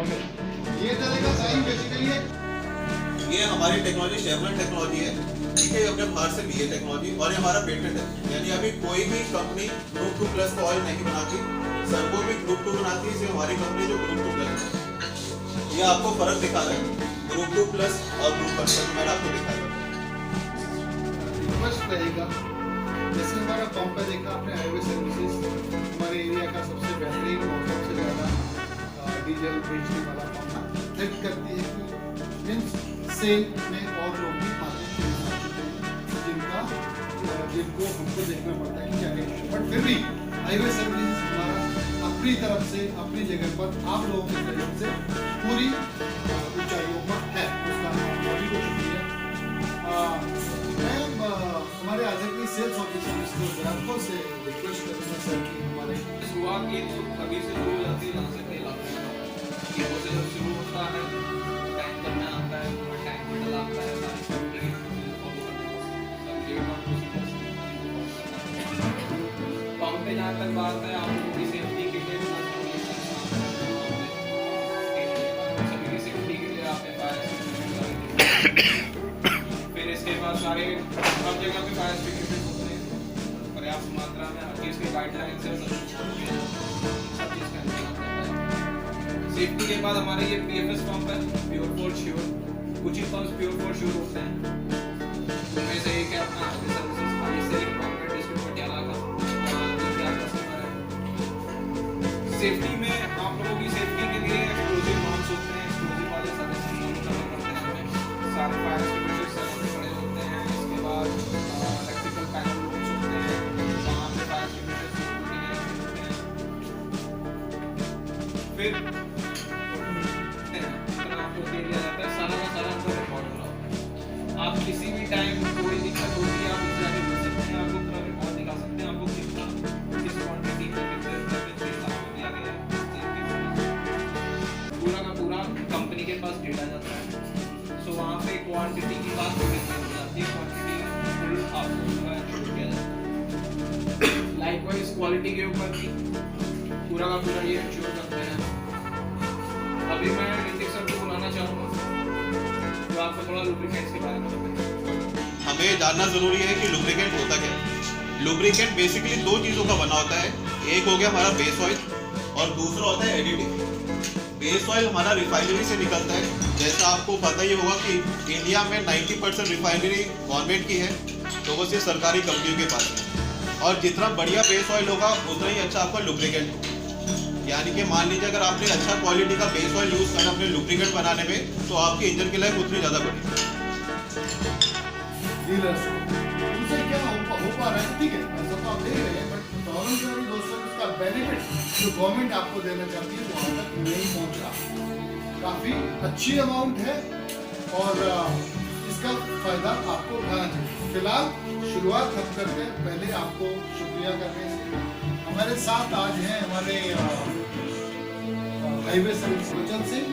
ये चलेगा sign basically ये हमारी टेक्नोलॉजी शेवरॉन टेक्नोलॉजी है, ठीक है। अपने बाहर से ली है टेक्नोलॉजी और ये हमारा पेटेंट है। यानी अभी कोई भी कंपनी ग्रुप 2 प्लस का ऑयल नहीं बनाती, सर्वो भी ग्रुप 2 बनाती है, सिर्फ हमारी कंपनी जो ग्रुप 2 प्लस है। ये आपको फर्क दिखा रहा है ग्रुप 2 प्लस और ग्रुप 1 का, मैंने आपको दिखा रहा है। रिक्वेस्ट रहेगा, जैसे हमारा पंप है, देखा आपने हाईवे सर्विसेज हमारे एरिया का सबसे बेहतरीन और सबसे ज़्यादा डीजल बेचने वाला पंप हेल्प करती है कि मीन्स सेल में और लोग भी आते हैं जिनको हमको देखना पड़ता है कि क्या है, बट फिर भी हाईवे सर्विसेज हमारा अपनी तरफ से अपनी जगह पर आप लोगों के सहयोग से पूरी ऊंचाइयों पर है, उसका सभी को शुक्रिया। मैं हमारे आज के सेल्स ऑफिसर मिस्टर ग्राहकों से रिक्वेस्ट करूँगा सर कि हमारे शुरुआत ये तो अभी से शुरू हो जाती है जहाँ से तेल आता है, ये से जब शुरू होता है टैंक करना आता है, टैंक में डलाता है, सारी सेफ्टी फॉलो करना पंप पे जहाँ तक बात है आप लोगों की सेफ्टी के लिए सभी की सेफ्टी के लिए आपके फायर, फिर इसके बाद सारे सब जगह पे फायर एक्सटिंग्विशर होते हैं पर्याप्त मात्रा में, हर चीज़ के गाइडलाइन से सब चीज़ का इंतजाम करता है। सेफ्टी के बाद हमारे ये PFS पंप है, प्योर फॉर श्योर। कुछ ही पंप प्योर फॉर श्योर होते हैं, उनमें से एक है अपना सर्विसेज डिस्ट्रिक्ट पटियाला का, सेफ्टी में आप लोगों की सेफ्टी के लिए एक्सप्लोजिव नॉर्म्स होते हैं, एक्सप्लोजिव वाले सारे सिस्टम करने पड़ते हैं हमें, सारे फायर एक्सटिंग्विशर सारे खड़े होते हैं। इसके बाद इलेक्ट्रिकल पैनल रूम्स होते हैं, वहाँ पे फायर एक्सटिंग्विशर फिर आपको दे दिया जाता है, सारा का सारा आपको रिकॉर्ड हो रहा होता है। आप किसी भी टाइम कोई दिक्कत होती है आप उस जाके पूछ सकते हैं, आपको पूरा रिकॉर्ड दिखा सकते हैं, आपको कितना किस क्वांटिटी में कितने तेल आपको दिया गया है, पूरा का पूरा कंपनी के पास डेटा जाता है। सो वहाँ पे क्वांटिटी की बात हो जाती है, क्वांटिटी फुल आपको पूरा इंश्योर किया जाता है। लाइकवाइज क्वालिटी के ऊपर भी पूरा का पूरा ये इंश्योर करते हैं। अभी मैं ऋतिक सर को बुलाना चाहूँगा तो आपको थोड़ा लुब्रिकेंट्स के बारे में बताएं। हमें जानना जरूरी है कि लुब्रिकेंट होता क्या है। लुब्रिकेंट बेसिकली दो चीज़ों का बना होता है, एक हो गया हमारा बेस ऑयल और दूसरा होता है एडिटिव। बेस ऑयल हमारा रिफाइनरी से निकलता है, जैसा आपको पता ही होगा कि इंडिया में 90% रिफाइनरी गवर्नमेंट की है, तो वो सिर्फ सरकारी कंपनियों के पास है। और जितना बढ़िया बेस ऑयल होगा उतना ही अच्छा आपका लुब्रिकेंट होगा। यानी कि मान लीजिए अगर आपने अच्छा क्वालिटी का बेस ऑयल यूज़ करना अपने लुब्रिकेंट बनाने में, तो आपके इंजन की लाइफ उतनी ज़्यादा बढ़ेगी। डीलर्स उनसे क्या हो पा रहा है, ठीक है ऐसा तो आप देख रहे हैं, बट प्रॉब्लम क्या है दोस्तों, इसका बेनिफिट जो गवर्नमेंट आपको देना चाहती है वहाँ तक नहीं पहुँच रहा। काफ़ी अच्छी अमाउंट है और इसका फायदा आपको उठाना चाहिए। फिलहाल शुरुआत हम करते हैं, पहले आपको शुक्रिया करने से हमारे साथ आज हैं हमारे हाईवे सर्विस वचन सिंह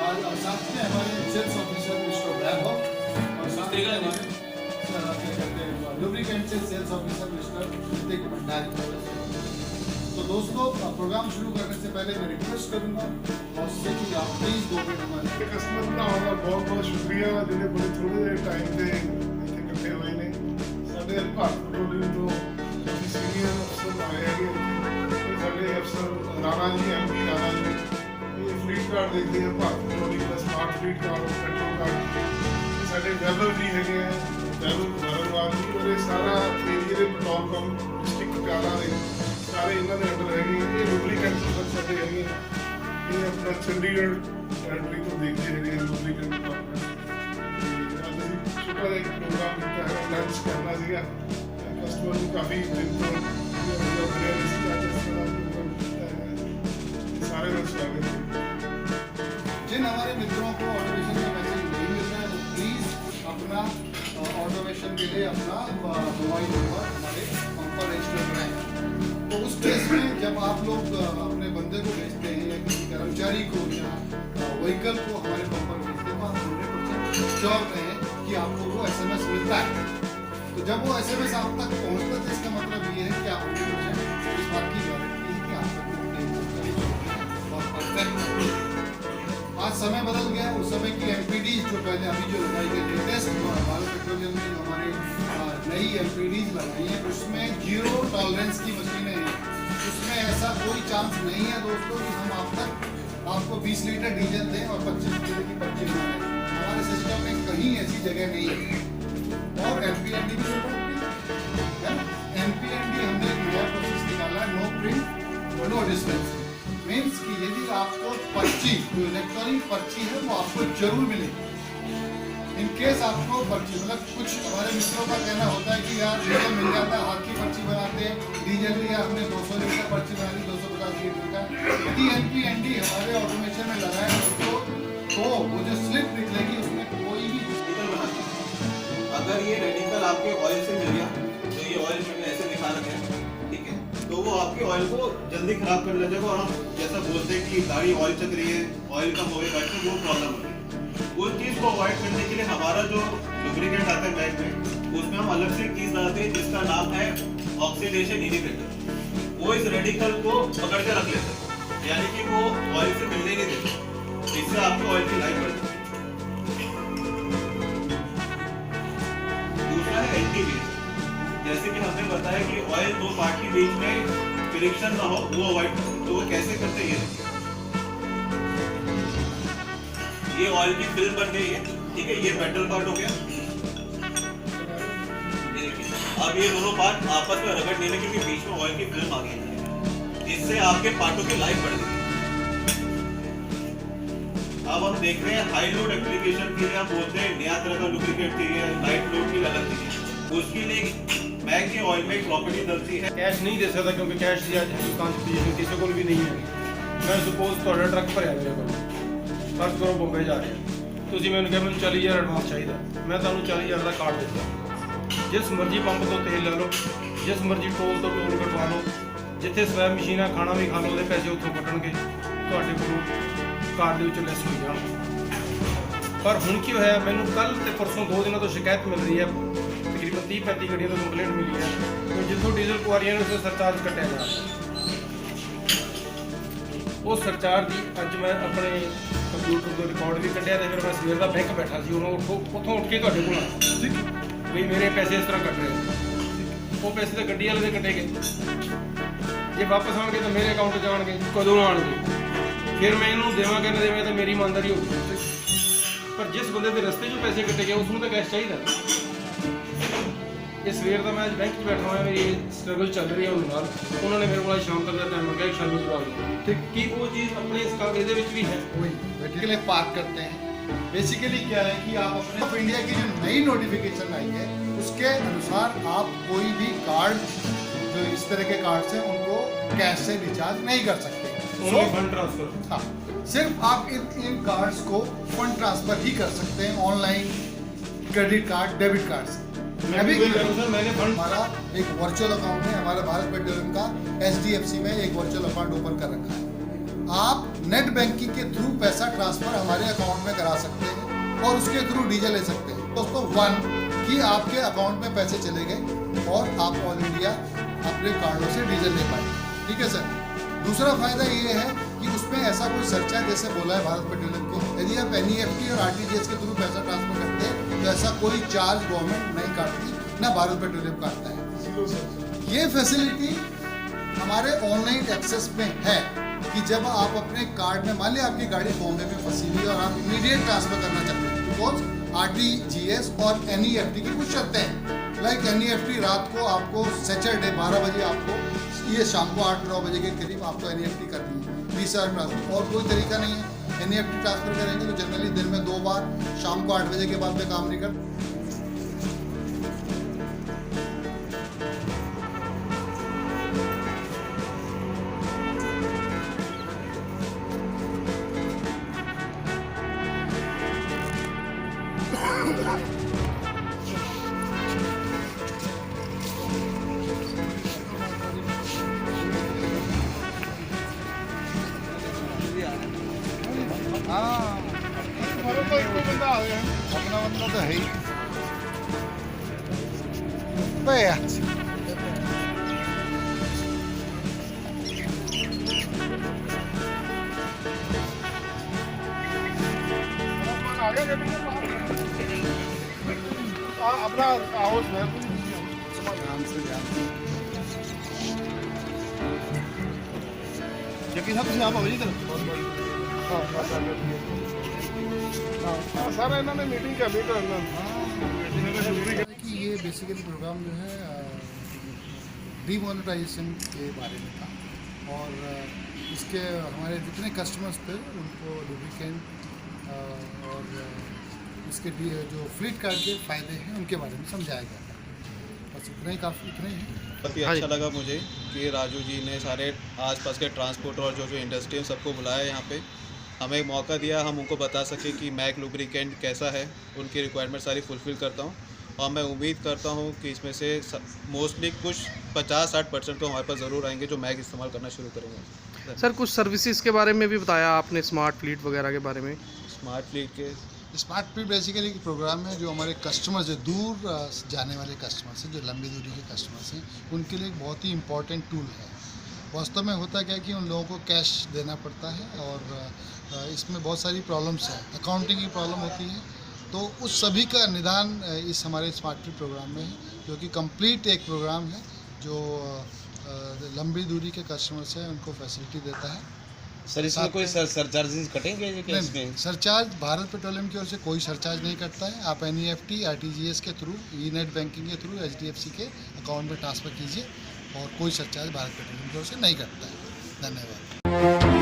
और साथ में हमारे सेल्स ऑफिसर मिस्टर वैभव और साथ में हमारे लुब्रिकेंट से sales officer mister Hrithik Bhandari. तो दोस्तों प्रोग्राम शुरू करने से पहले मैं रिक्वेस्ट करूंगा और से कि आप प्लीज 2 मिनट हमारे कस्टमर का हमारा बहुत बहुत शुक्रिया जिन्हें बड़े थोड़े टाइम से इकट्ठे हुए ने साढ़े भारत पेट्रोलियम तो काफ़ी सीनियर अफसर आए हैं, साढ़े अफसर राणा जी MP राणा जी, ये फ्लीट कार्ड देखते हैं भारत पेट्रोलियम का smart fleet card petrol card, ये साढ़े वैभव जी है वैभव भरनवाल जी और ये सारा area petrol pump district Patiala ਦੇ सारे इन्होंने अंडर है। ये लुब्रिकेंट पर साढ़े है, ये अपना चंडीगढ़ टेरिटरी तो देखते हैं लुब्रिकेंट छोटा एक प्रोग्राम होता है, लंच करना चाहिए कस्टमर को काफ़ी दिन तो सारे लोग स्वागत है। जिन हमारे मित्रों को ऑटोमेशन का मैसेज नहीं मिल रहा है वो प्लीज़ अपना ऑटोमेशन के लिए अपना मोबाइल नंबर हमारे पंप पर रजिस्टर कराएं। तो उस केस में जब आप लोग अपने बंदे को भेजते हैं या किसी कर्मचारी को या व्हीकल को हमारे पंप पर भेजते हैं तो आप 100% श्योर रहें कि आपको वो SMS मिलता है। तो जब वो SMS आप तक पहुंचता है तो इसका मतलब ये है कि आप 100% इस बात की गारंटी है कि आप तक और परफेक्ट समय बदल गया, उस समय की एमपीडी जो पहले अभी जो लगाई गई लेटेस्ट भारत पेट्रोलियम ने जो हमारी नई एमपीडी लगाई है उसमें 0 टॉलरेंस की मशीनें हैं। उसमें ऐसा कोई चांस नहीं है दोस्तों कि हम आपको 20 लीटर डीजल दें और 25 लीटर की पर्ची बना दें। हमारे सिस्टम में कहीं ऐसी जगह नहीं है। और एमपीएनडी भी है ना, एमपीएनडी हमने एक नया प्रोसेस निकाला है, no print no dispense. Means कि यदि आपको पर्ची जो इलेक्ट्रॉनिक पर्ची है वो आपको जरूर मिलेगी। इन केस आपको पर्ची मतलब कुछ हमारे मित्रों का कहना होता है कि यार डीजल मिल जाता है, हाथ की पर्ची बनाते हैं, डीजल लिया हमने 200 लीटर पर्ची बना ली 250 लीटर का। यदि एमपीएनडी हमारे ऑटोमेशन में लगाए तो वो जो स्लिप निकलेगी उसमें कोई भी अगर ये रेडिकल आपके ऑयल से मिल गया तो ये ऑयल मैंने ऐसे दिखा रखे हैं, ठीक है, तो वो आपके ऑयल को जल्दी खराब कर लगेगा। और हम जैसा बोलते हैं कि गाड़ी ऑयल चल रही है, ऑयल कम हो गया, वो प्रॉब्लम होगी। उस चीज़ को अवॉइड करने के लिए हमारा जो लुब्रिकेंट आता है बैग में उसमें हम अलग से एक चीज़ डालते हैं जिसका नाम है ऑक्सीडेशन इनिबिटर। वो इस रेडिकल को पकड़ के रख लेते हैं, यानी कि वो ऑयल से मिलने नहीं देते, इससे आपके ऑयल की लाइफ बढ़ती है। दूसरा है एंटी-वेज। जैसे कि हमने बताया कि ऑयल 2 पार्ट के बीच में फ्रिक्शन ना हो वो अवॉइड करो, तो वो कैसे करते हैं ये ऑयल की फिल्म बन गई है, ठीक है, ये मेटल पार्ट हो गया। ये देखिए अब ये दोनों पार्ट आपस में रगड़ लेने क्योंकि बीच में ऑयल की फिल्म आ गई है, इससे आपके पार्टों की लाइफ बढ़ गई। अब हम देख रहे हैं हाई लोड एप्लीकेशन के लिए हम बोलते हैं नया तरह का लुब्रिकेंट चाहिए, लाइट लोड की अलग चाहिए। उसके लिए बैग के ऑयल में एक प्रॉपर्टी डलती है। कैश नहीं दे सकता क्योंकि कैश ਦੀ ਅੱਜ ਹਿੰਦੁਸਤਾਨ ਚ ਪੋਜੀਸ਼ਨ ਕਿਸੇ ਕੋਲ ਵੀ ਨਹੀਂ ਹੈ। ਮੈਂ ਸਪੋਜ਼ ਤੁਹਾਡਾ ਟਰੱਕ ਭਰਿਆ ਮੇਰੇ ਕੋਲ, ਫਰਜ਼ ਕਰੋ ਬੰਬੇ ਜਾ ਰਿਹਾ, ਤੁਸੀਂ ਮੈਨੂੰ ਕਿਹਾ ਮੈਨੂੰ 40000 ਐਡਵਾਂਸ ਚਾਹੀਦਾ, ਮੈਂ ਤੁਹਾਨੂੰ 40000 ਦਾ ਕਾਰਡ ਦਿੱਤਾ। ਜਿਸ ਮਰਜ਼ੀ ਪੰਪ ਤੋਂ ਤੇਲ ਲੈ ਲਓ, ਜਿਸ ਮਰਜ਼ੀ ਟੋਲ ਤੋਂ ਟੋਲ ਕਟਵਾ ਲਓ, ਜਿੱਥੇ ਸਵੈ ਮਸ਼ੀਨਾਂ ਖਾਣਾ ਵੀ ਖਾ ਲਓ, ਉਹਦੇ ਪੈਸੇ ਉੱਥੋਂ ਕੱਟਣਗੇ, ਤੁਹਾਡੇ ਕੋਲੋਂ ਕਾਰਡ ਦੇ ਵਿੱਚੋਂ ਲੈਸ ਹੋ ਜਾਣ। ਪਰ ਹੁਣ ਕੀ ਹੋਇਆ, ਮੈਨੂੰ ਕੱਲ ਤੇ ਪਰਸੋਂ 2 ਦਿਨਾਂ ਤੋਂ ਸ਼ਿਕਾਇਤ ਮਿਲ ਰਹੀ ਹੈ, ਤਕਰੀਬਨ 30-35 ਗੱਡੀਆਂ ਤੋਂ ਕੰਪਲੇਂਟ ਮਿਲੀ ਹੈ ਕਿ ਜਿੱਥੋਂ ਡੀਜ਼ਲ ਪਵਾ ਰਹੀਆਂ ਨੇ ਉਸ ਸਰਚਾਰਜ ਕੱਟਿਆ ਜਾ ਰਿਹਾ। ਉਹ ਸਰਚਾਰਜ ਦੀ ਅੱਜ ਮੈਂ ਆਪਣੇ ਕੰਪਿਊਟਰ ਤੋਂ ਰਿਕਾਰਡ ਵੀ ਕੱਢਿਆ ਤੇ ਫਿਰ ਮੈਂ ਸਵੇਰ ਦਾ ਬੈਂਕ ਬੈਠਾ ਸੀ, ਉੱਥੋਂ ਉੱਠ ਕੇ ਤੁਹਾਡੇ ਕੋਲ ਆਇਆ ਵੀ ਮੇਰੇ ਪੈਸੇ ਇਸ ਤਰ੍ਹਾਂ ਕੱਟ ਰਹੇ। ਉਹ ਪੈਸੇ ਤਾਂ ਗੱਡੀ ਵਾਲੇ ਦੇ ਕੱਟੇ ਗਏ, ਜੇ ਵਾਪਸ ਆਉਣਗੇ ਤਾਂ ਮੇਰੇ ਅਕਾਊਂਟ 'ਚ ਆਉਣਗੇ, ਕਦੋਂ ਆਉਣਗੇ, ਫਿਰ ਮੈਂ ਇਹਨੂੰ ਦੇਵਾਂ ਕਿ ਨਾ ਦੇਵਾਂ ਤਾਂ ਮੇਰੀ ਇਮਾਨਦਾਰੀ ਹੋਊਗੀ। ਪਰ ਜਿਸ ਬੰਦੇ ਦੇ ਰਸਤੇ 'ਚੋਂ ਪੈਸੇ ਕੱਟੇ ਗਏ ਉਸ ਨੂੰ ਤਾਂ ਕੈਸ਼ ਚਾਹੀਦਾ। ਇਹ ਸਵੇਰ ਦਾ ਮੈਂ ਅੱਜ ਬੈਂਕ 'ਚ ਬੈਠਾ ਹੋਇਆ, ਮੇਰੀ ਸਟਰਗਲ ਚੱਲ ਰਹੀ ਹੈ ਉਹਨਾਂ ਨਾਲ। ਉਹਨਾਂ ਨੇ ਮੇਰੇ ਕੋਲ ਸ਼ਾਮ ਤੱਕ ਦਾ ਟਾਈਮ ਮੰਗਿਆ, ਸ਼ਾਮ ਨੂੰ ਜਵਾਬ ਦਿਓ। ठीक कि वो चीज़ अपने इस कागज ਦੇ ਵਿੱਚ ਵੀ है वही के लिए पार्क करते हैं। बेसिकली क्या है कि आप अपने ऑफ इंडिया की जो नई नोटिफिकेशन आई है उसके अनुसार आप कोई भी कार्ड जो इस तरह के कार्ड हैं उनको कैश से रिचार्ज नहीं कर सकते। फंड ट्रांसफर, हाँ, सिर्फ आप इन कार्ड्स को फंड ट्रांसफर ही कर सकते हैं online, credit card, debit card से। मैंने फंड हमारा एक वर्चुअल अकाउंट है, हमारा भारत पेट्रोलियम का HDFC में एक वर्चुअल अकाउंट ओपन कर रखा है। आप नेट बैंकिंग के थ्रू पैसा ट्रांसफर हमारे अकाउंट में करा सकते हैं और उसके थ्रू डीजल ले सकते हैं। दोस्तों 1 कि आपके अकाउंट में पैसे चले गए और आप ऑल इंडिया अपने कार्डों से डीजल ले पाए, ठीक है सर। दूसरा फायदा ये है कि उसमें ऐसा कोई सरचार्ज जैसे बोला है भारत पेट्रोलियम को, यदि आप NEFT और RTGS के थ्रू पैसा ट्रांसफर करते हैं तो ऐसा कोई चार्ज गवर्नमेंट नहीं काटती, ना भारत पेट्रोलियम काटता है। ये फैसिलिटी हमारे ऑनलाइन एक्सेस में है कि जब आप अपने कार्ड में, मान लिया आपकी गाड़ी बॉम्बे में फंसी हुई है और आप इमीडिएट ट्रांसफर करना चाहते हैं, बिकॉज RTGS और NEFT की कुछ शर्तें हैं। लाइक NEFT रात को आपको सैटरडे 12 बजे आपको, ये शाम को 8-9 बजे के करीब आपको NEFT करनी है, 20 ट्रांसफर, और कोई तरीका नहीं है। NEFT ट्रांसफर करेंगे तो जनरली दिन में 2 बार, शाम को 8 बजे के बाद में काम नहीं कर। अपना मतलब तो है ही आ गया गड्डी में अपना आओ ध्यान से जबकि साहब ਤੁਸੀਂ ਆਪ ਆਓ ਜੀ ਇਧਰ हाँ सर इन्होंने मीटिंग कर ली करना कि ये बेसिकली प्रोग्राम जो है डीमोनेटाइजेशन के बारे में था और इसके हमारे जितने कस्टमर्स थे उनको लुब्रिकेंट और इसके जो फ्लीट कार्ड के फ़ायदे हैं उनके बारे में समझाया गया था। बस इतना ही काफ़ी इतना ही है। बहुत ही अच्छा लगा मुझे कि राजू जी ने सारे आसपास के ट्रांसपोर्टर और जो इंडस्ट्री है सबको बुलाया यहाँ पे, हमें एक मौका दिया हम उनको बता सके कि मैक लुब्रिकेंट कैसा है, उनकी रिक्वायरमेंट सारी फुलफ़िल करता हूँ और मैं उम्मीद करता हूँ कि इसमें से मोस्टली कुछ 50-60% तो हमारे पास ज़रूर आएंगे जो मैक इस्तेमाल करना शुरू करेंगे। सर कुछ सर्विसेज के बारे में भी बताया आपने, स्मार्ट फ्लीट वगैरह के बारे में। स्मार्ट फ्लीट के स्मार्ट फ्लीट बेसिकली एक प्रोग्राम है जो हमारे कस्टमर्स है, दूर जाने वाले कस्टमर्स हैं, जो लंबी दूरी के कस्टमर्स हैं, उनके लिए एक बहुत ही इम्पॉर्टेंट टूल है। वास्तव में होता क्या है कि उन लोगों को कैश देना पड़ता है और इसमें बहुत सारी प्रॉब्लम्स हैं, अकाउंटिंग की प्रॉब्लम होती है, तो उस सभी का निदान इस हमारे स्मार्ट फ्लीट प्रोग्राम में है, जो कि कंप्लीट एक प्रोग्राम है जो लंबी दूरी के कस्टमर्स हैं उनको फैसिलिटी देता है। सर इसमें कोई सरचार्जेस कटेंगे क्या इसमें? सरचार्ज भारत पेट्रोलियम की ओर से कोई सरचार्ज नहीं कटता है। आप NEFT RTGS के थ्रू, ई-नेट बैंकिंग के थ्रू HDFC के अकाउंट में ट्रांसफ़र कीजिए और कोई सरचार्ज भारत पेट्रोलियम की ओर से नहीं कटता है। धन्यवाद।